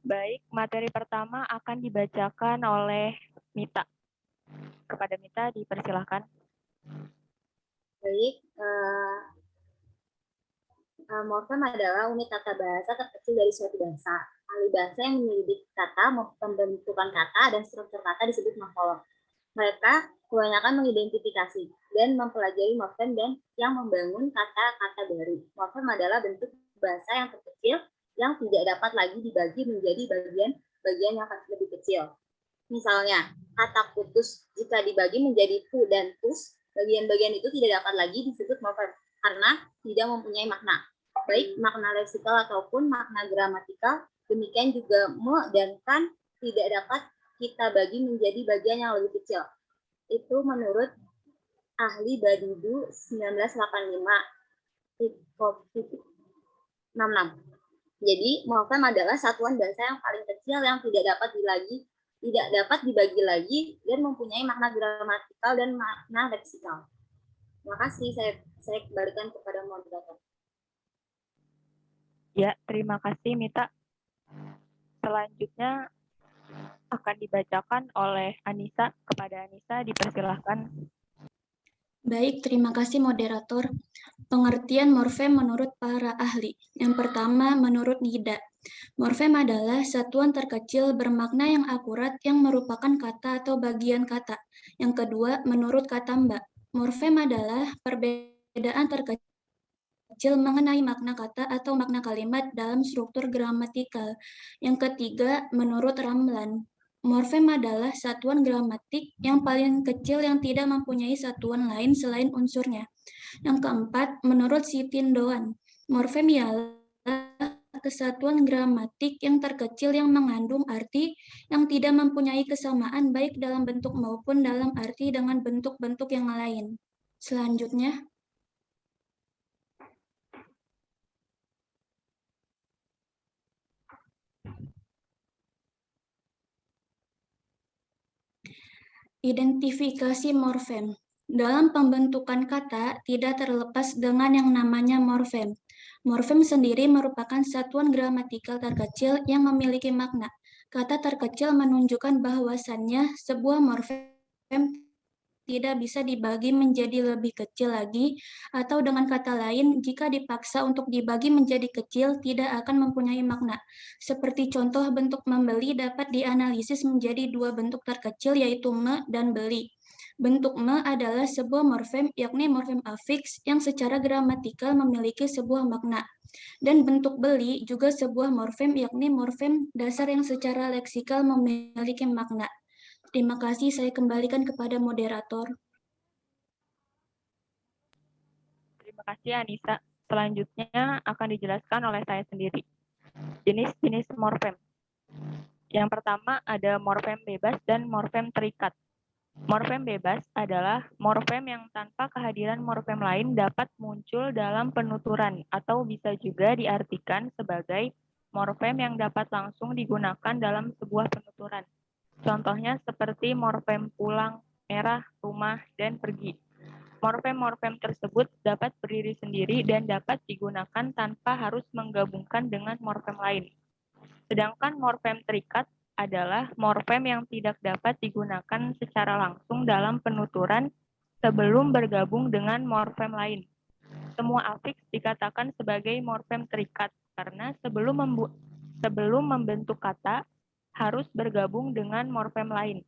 Baik, materi pertama akan dibacakan oleh Mita. Kepada Mita dipersilahkan. Baik, morfem adalah unit tata bahasa terkecil dari suatu bahasa. Ahli bahasa yang menyelidiki kata, pembentukan kata, dan struktur kata disebut morfolog. Mereka kebanyakan mengidentifikasi dan mempelajari morfem dan yang membangun kata-kata baru. Morfem adalah bentuk bahasa yang terkecil yang tidak dapat lagi dibagi menjadi bagian-bagian yang lebih kecil. Misalnya, kata putus jika dibagi menjadi pu dan tus, bagian-bagian itu tidak dapat lagi disebut morfem karena tidak mempunyai makna, baik makna leksikal ataupun makna gramatikal. Demikian juga me dan kan tidak dapat kita bagi menjadi bagian yang lebih kecil. Itu menurut ahli Badidu 1985 Jadi morfem adalah satuan bahasa yang paling kecil yang tidak dapat dibagi lagi dan mempunyai makna gramatikal dan makna leksikal. Terima kasih, saya kembalikan kepada moderator. Ya, terima kasih Mita. Selanjutnya akan dibacakan oleh Anissa. Kepada Anissa dipersilahkan. Baik, terima kasih moderator. Pengertian morfem menurut para ahli. Yang pertama, menurut Nida. Morfem adalah satuan terkecil bermakna yang akurat yang merupakan kata atau bagian kata. Yang kedua, menurut kata Mbak. Morfem adalah perbedaan terkecil mengenai makna kata atau makna kalimat dalam struktur gramatikal. Yang ketiga, menurut Ramlan. Morfem adalah satuan gramatik yang paling kecil yang tidak mempunyai satuan lain selain unsurnya. Yang keempat, menurut Sitindoan, morfem ialah kesatuan gramatik yang terkecil yang mengandung arti yang tidak mempunyai kesamaan baik dalam bentuk maupun dalam arti dengan bentuk-bentuk yang lain. Selanjutnya, identifikasi morfem. Dalam pembentukan kata, tidak terlepas dengan yang namanya morfem. Morfem sendiri merupakan satuan gramatikal terkecil yang memiliki makna. Kata terkecil menunjukkan bahwasannya sebuah morfem tidak bisa dibagi menjadi lebih kecil lagi, atau dengan kata lain, jika dipaksa untuk dibagi menjadi kecil, tidak akan mempunyai makna. Seperti contoh bentuk membeli dapat dianalisis menjadi dua bentuk terkecil, yaitu me dan beli. Bentuk me adalah sebuah morfem, yakni morfem afiks yang secara gramatikal memiliki sebuah makna. Dan bentuk beli juga sebuah morfem, yakni morfem dasar yang secara leksikal memiliki makna. Terima kasih, saya kembalikan kepada moderator. Terima kasih Anissa. Selanjutnya akan dijelaskan oleh saya sendiri. Jenis-jenis morfem. Yang pertama ada morfem bebas dan morfem terikat. Morfem bebas adalah morfem yang tanpa kehadiran morfem lain dapat muncul dalam penuturan atau bisa juga diartikan sebagai morfem yang dapat langsung digunakan dalam sebuah penuturan. Contohnya seperti morfem pulang, merah, rumah, dan pergi. Morfem-morfem tersebut dapat berdiri sendiri dan dapat digunakan tanpa harus menggabungkan dengan morfem lain. Sedangkan morfem terikat adalah morfem yang tidak dapat digunakan secara langsung dalam penuturan sebelum bergabung dengan morfem lain. Semua afiks dikatakan sebagai morfem terikat karena sebelum membentuk kata harus bergabung dengan morfem lain.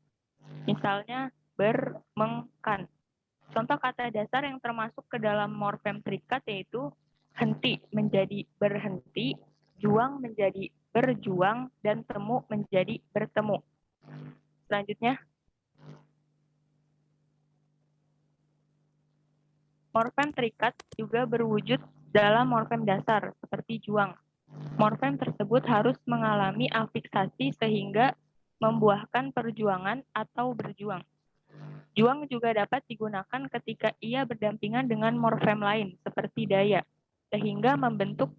Misalnya bermengkan. Contoh kata dasar yang termasuk ke dalam morfem terikat yaitu henti menjadi berhenti, juang menjadi berjuang, dan temu menjadi bertemu. Selanjutnya, morfem terikat juga berwujud dalam morfem dasar seperti juang. Morfem tersebut harus mengalami afiksasi sehingga membuahkan perjuangan atau berjuang. Juang juga dapat digunakan ketika ia berdampingan dengan morfem lain, seperti daya, sehingga membentuk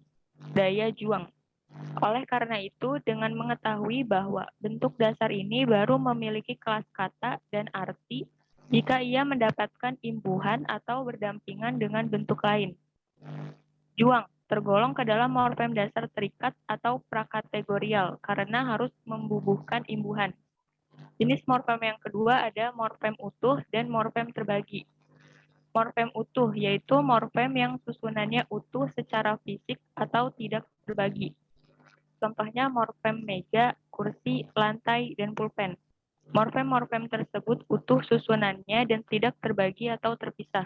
daya juang. Oleh karena itu, dengan mengetahui bahwa bentuk dasar ini baru memiliki kelas kata dan arti jika ia mendapatkan imbuhan atau berdampingan dengan bentuk lain. Juang tergolong ke dalam morfem dasar terikat atau prakategorial karena harus membubuhkan imbuhan. Jenis morfem yang kedua ada morfem utuh dan morfem terbagi. Morfem utuh yaitu morfem yang susunannya utuh secara fisik atau tidak terbagi. Contohnya morfem meja, kursi, lantai, dan pulpen. Morfem-morfem tersebut utuh susunannya dan tidak terbagi atau terpisah.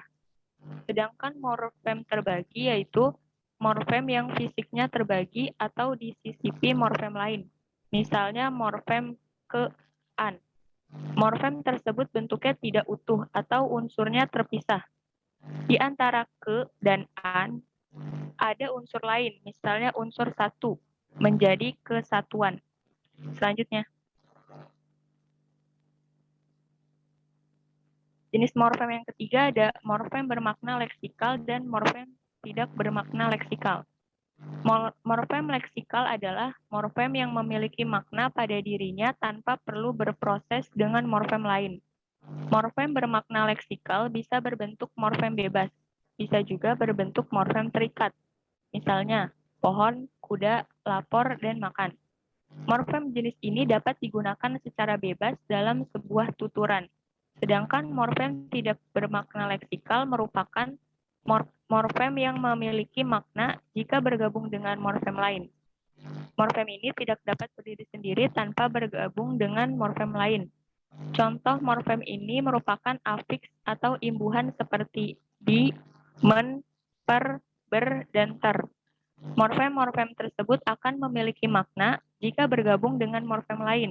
Sedangkan morfem terbagi yaitu morfem yang fisiknya terbagi atau disisipi morfem lain. Misalnya morfem ke-an. Morfem tersebut bentuknya tidak utuh atau unsurnya terpisah. Di antara ke dan an ada unsur lain, misalnya unsur satu, menjadi kesatuan. Selanjutnya. Jenis morfem yang ketiga ada morfem bermakna leksikal dan morfem tidak bermakna leksikal. Morfem leksikal adalah morfem yang memiliki makna pada dirinya tanpa perlu berproses dengan morfem lain. Morfem bermakna leksikal bisa berbentuk morfem bebas, bisa juga berbentuk morfem terikat. Misalnya, pohon, kuda, lapor, dan makan. Morfem jenis ini dapat digunakan secara bebas dalam sebuah tuturan. Sedangkan morfem tidak bermakna leksikal merupakan morfem yang memiliki makna jika bergabung dengan morfem lain. Morfem ini tidak dapat berdiri sendiri tanpa bergabung dengan morfem lain. Contoh morfem ini merupakan afiks atau imbuhan seperti di, men, per, ber, dan ter. Morfem-morfem tersebut akan memiliki makna jika bergabung dengan morfem lain.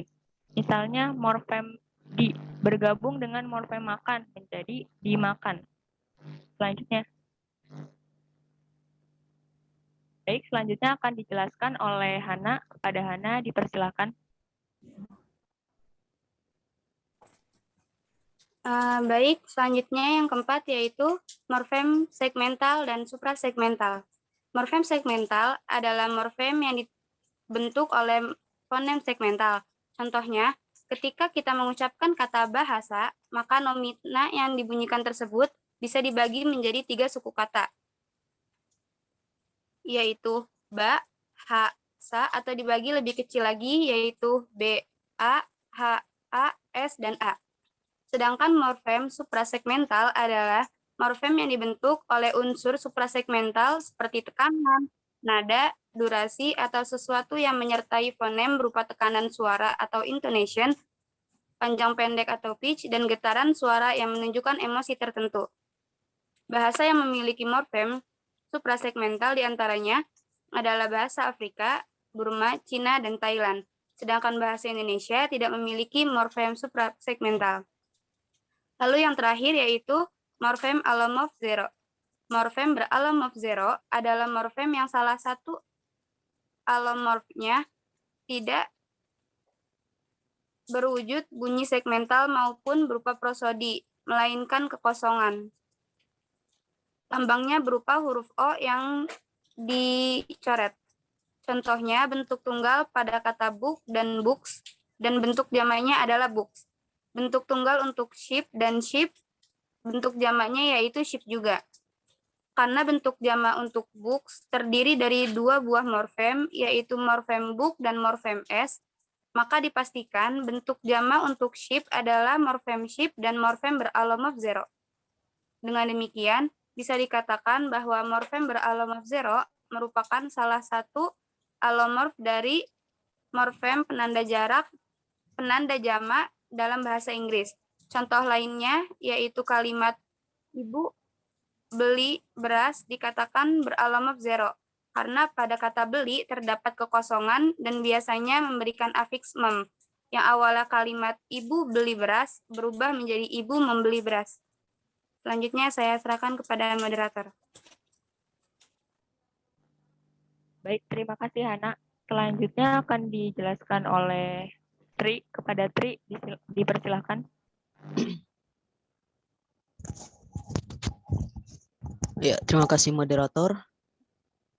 Misalnya morfem di bergabung dengan morfem makan menjadi dimakan. Selanjutnya. Baik, selanjutnya akan dijelaskan oleh Hana. Kepada Hana, dipersilakan. Baik, selanjutnya yang keempat yaitu morfem segmental dan suprasegmental. Morfem segmental adalah morfem yang dibentuk oleh fonem segmental. Contohnya, ketika kita mengucapkan kata bahasa, maka nomina yang dibunyikan tersebut bisa dibagi menjadi 3 suku kata, yaitu ba, ha, sa, atau dibagi lebih kecil lagi, yaitu b, a, h, a, s, dan a. Sedangkan morfem suprasegmental adalah morfem yang dibentuk oleh unsur suprasegmental seperti tekanan, nada, durasi, atau sesuatu yang menyertai fonem berupa tekanan suara atau intonation, panjang pendek atau pitch, dan getaran suara yang menunjukkan emosi tertentu. Bahasa yang memiliki morfem suprasegmental diantaranya adalah bahasa Afrika, Burma, Cina, dan Thailand. Sedangkan bahasa Indonesia tidak memiliki morfem suprasegmental. Lalu yang terakhir yaitu morfem allomorph zero. Morfem berallomorph zero adalah morfem yang salah satu allomorfnya tidak berwujud bunyi segmental maupun berupa prosodi, melainkan kekosongan. Lambangnya berupa huruf O yang dicoret. Contohnya bentuk tunggal pada kata book dan books, dan bentuk jamaknya adalah books. Bentuk tunggal untuk ship dan ship, bentuk jamaknya yaitu ship juga. Karena bentuk jamak untuk books terdiri dari 2 buah morfem, yaitu morfem book dan morfem s, maka dipastikan bentuk jamak untuk ship adalah morfem ship dan morfem berallomorph zero. Dengan demikian, bisa dikatakan bahwa morfem berallomorph zero merupakan salah satu allomorph dari morfem penanda jarak, penanda jamak dalam bahasa Inggris. Contoh lainnya yaitu kalimat ibu beli beras dikatakan berallomorph zero, karena pada kata beli terdapat kekosongan dan biasanya memberikan afiks mem, yang awalnya kalimat ibu beli beras berubah menjadi ibu membeli beras. Selanjutnya saya serahkan kepada moderator. Baik, terima kasih Hana. Selanjutnya akan dijelaskan oleh Tri. Kepada Tri, dipersilakan. Ya, terima kasih moderator.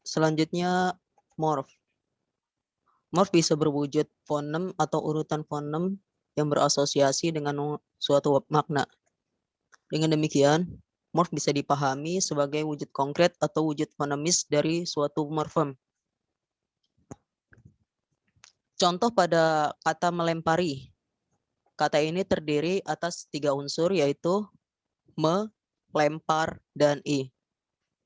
Selanjutnya morf. Morf bisa berwujud fonem atau urutan fonem yang berasosiasi dengan suatu makna. Dengan demikian, morf bisa dipahami sebagai wujud konkret atau wujud fonemis dari suatu morfem. Contoh pada kata melempari. Kata ini terdiri atas 3 unsur, yaitu me, lempar, dan i.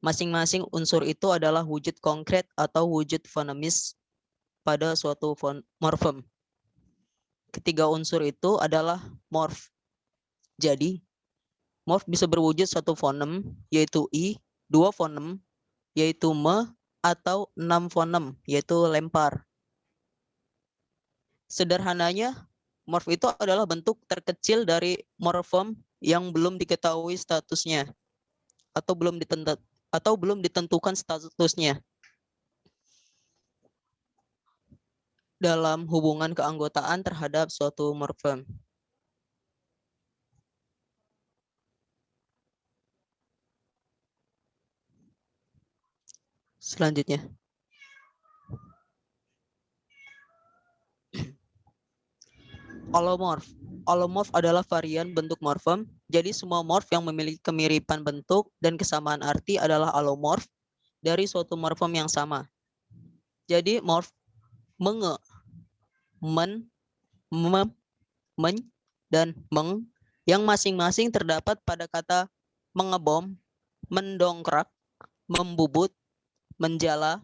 Masing-masing unsur itu adalah wujud konkret atau wujud fonemis pada suatu morfem. Ketiga unsur itu adalah morf. Jadi, morf bisa berwujud satu fonem, yaitu i, 2 fonem, yaitu me, atau 6 fonem, yaitu lempar. Sederhananya, morf itu adalah bentuk terkecil dari morfem yang belum diketahui statusnya atau belum ditentukan statusnya dalam hubungan keanggotaan terhadap suatu morfem. Selanjutnya, alomorf. Alomorf adalah varian bentuk morfem. Jadi semua morf yang memiliki kemiripan bentuk dan kesamaan arti adalah alomorf dari suatu morfem yang sama. Jadi morf menge, men, mem, men, dan meng yang masing-masing terdapat pada kata mengebom, mendongkrak, membubut, menjala,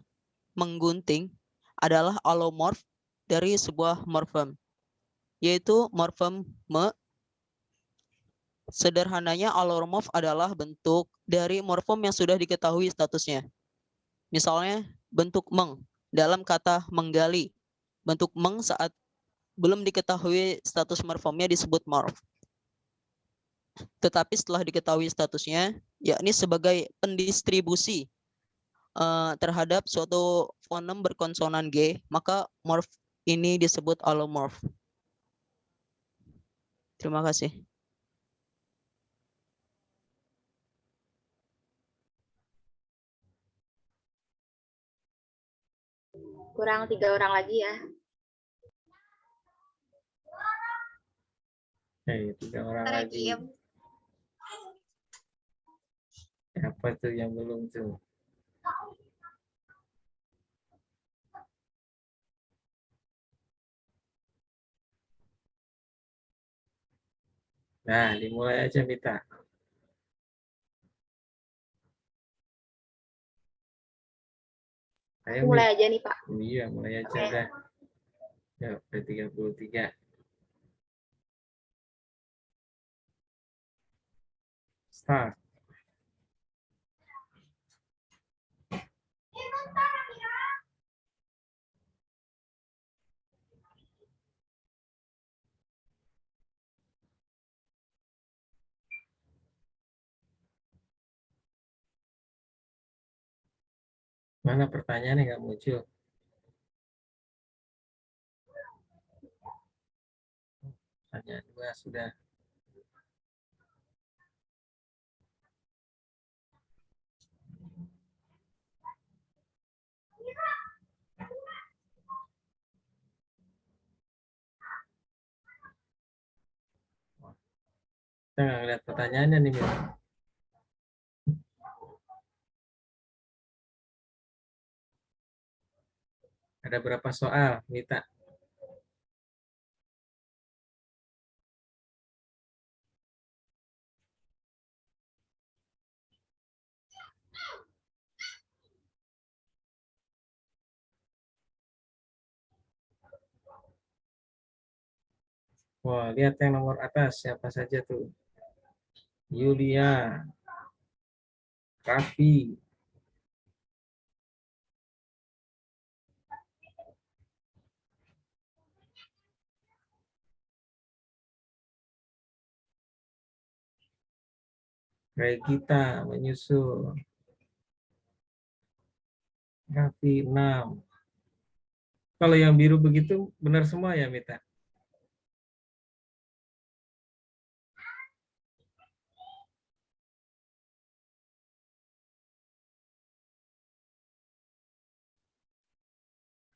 menggunting adalah alomorf dari sebuah morfem, yaitu morfem me. Sederhananya, alomorf adalah bentuk dari morfem yang sudah diketahui statusnya. Misalnya, bentuk meng dalam kata menggali. Bentuk meng saat belum diketahui status morfemnya disebut morf. Tetapi setelah diketahui statusnya, yakni sebagai pendistribusi terhadap suatu fonem berkonsonan G, maka morf ini disebut alomorf. Terima kasih. Kurang 3 orang lagi ya. Oke, 3 orang lagi. Apa tuh yang belum tuh? Nah, dimulai aja Mita. Ayo, Mulai aja nih, Pak. Iya, mulai aja dah. Ya, udah 33. Start. Mana pertanyaannya nggak muncul? Pertanyaan 2 sudah. Kita nggak lihat pertanyaannya nih, Mita. Ada berapa soal, Mita? Wah, lihat yang nomor atas, siapa saja tuh? Yulia, Raffi, Regita menyusul. Raffi 6. Kalau yang biru begitu benar semua ya, Mita?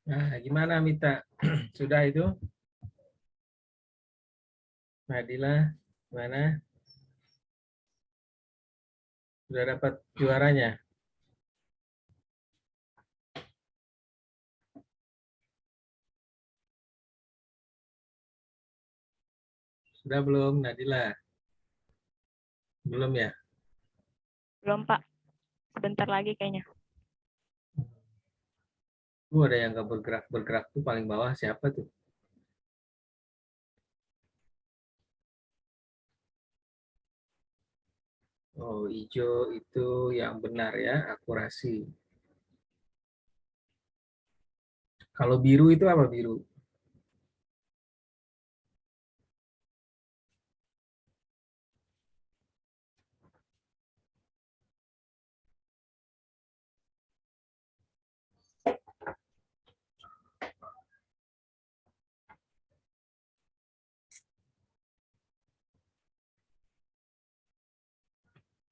Nah, gimana Mita? Sudah itu? Nadila, mana? Sudah dapat juaranya? Sudah belum, Nadila? Belum ya? Belum, Pak. Sebentar lagi kayaknya. Ada yang nggak bergerak tuh paling bawah siapa tuh? Oh, hijau itu yang benar ya, akurasi. Kalau biru itu apa biru?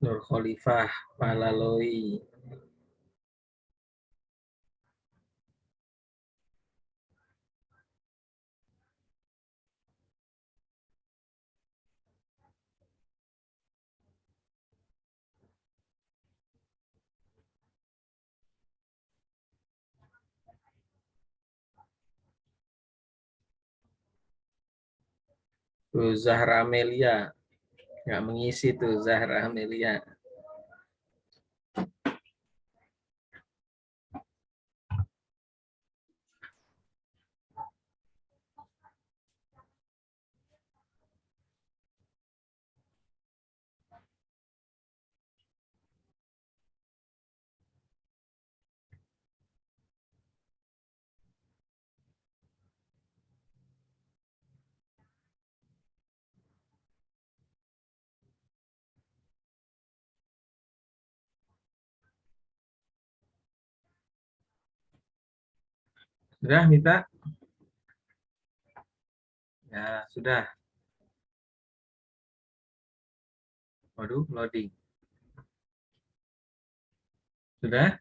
Nur Khalifah Palaloi. Tuh Zahra Amelia. Nggak mengisi tuh Zahra Amelia. Sudah, Mita? Ya, sudah. Waduh, loading. Sudah?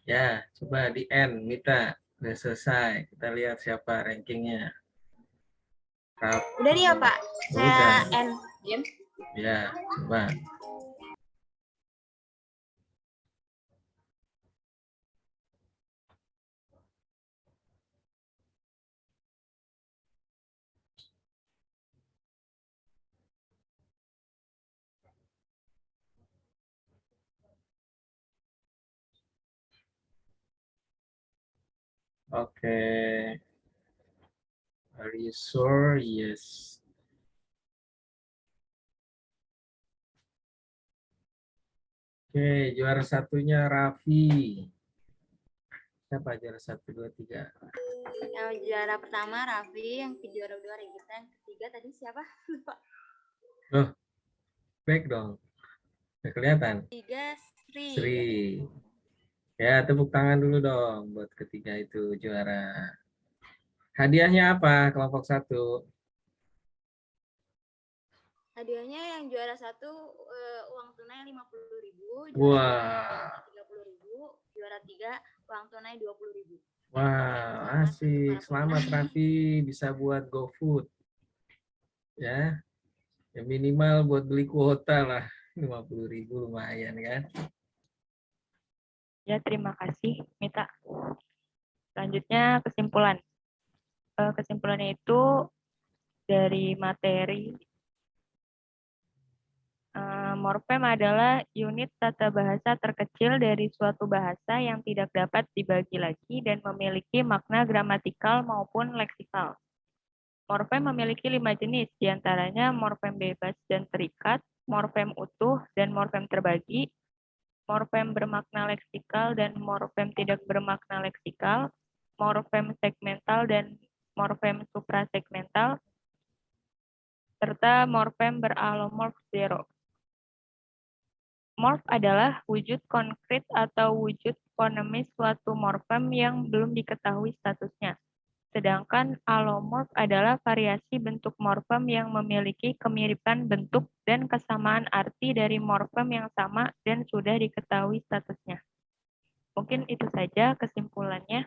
Ya, coba di end, Mita. Udah selesai. Kita lihat siapa rankingnya. Udah nih ya Pak, saya Udah. end. Ya, coba. Oke. Are you sure? Yes. Oke, juara satunya Raffi. Siapa juara 1, 2, 3? Yang juara pertama Raffi, yang juara kedua Regita, yang ketiga tadi siapa? Lupa. Loh, back dong. Udah kelihatan? Tiga Sri. Sri. Ya, tepuk tangan dulu dong buat ketiga itu juara. Hadiahnya apa kelompok 1? Hadiahnya yang juara 1 uang tunai 50.000, Wah. 30.000, juara 3 uang tunai 20.000. Wah, asik. Selamat Raffi bisa buat GoFood. Ya, ya minimal buat beli kuota lah. 50.000 lumayan kan. Ya, terima kasih, Mita. Selanjutnya kesimpulan. Kesimpulannya itu dari materi morfem adalah unit tata bahasa terkecil dari suatu bahasa yang tidak dapat dibagi lagi dan memiliki makna gramatikal maupun leksikal. Morfem memiliki 5 jenis, diantaranya morfem bebas dan terikat, morfem utuh dan morfem terbagi, morfem bermakna leksikal dan morfem tidak bermakna leksikal, morfem segmental dan morfem suprasegmental, serta morfem beralomorf zero. Morf adalah wujud konkret atau wujud fonemis suatu morfem yang belum diketahui statusnya, Sedangkan alomorf adalah variasi bentuk morfem yang memiliki kemiripan bentuk dan kesamaan arti dari morfem yang sama dan sudah diketahui statusnya. Mungkin itu saja kesimpulannya.